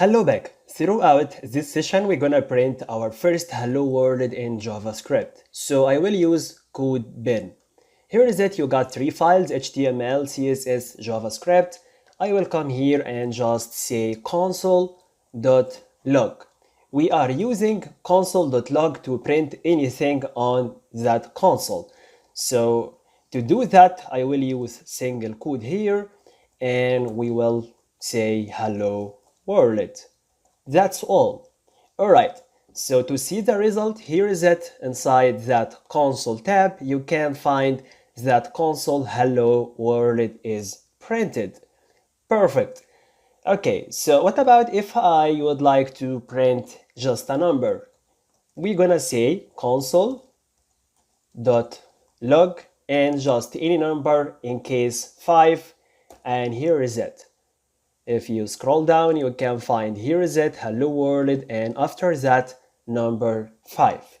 Hello back. Throughout this session, we're gonna print our first hello world in JavaScript. So I will use code bin. Here is it, you got three files, HTML, CSS, JavaScript. I will come here and just say console.log. We are using console.log to print anything on that console. So to do that, I will use single quote here and we will say hello world. That's all. Alright, so to see the result, here is it. Inside that console tab, you can find that console hello world is printed. Perfect. Okay, so what about if I would like to print just a number? We're gonna say console.log and just any number, in case 5, and here is it. If you scroll down, you can find here is it, hello world, and after that, number 5.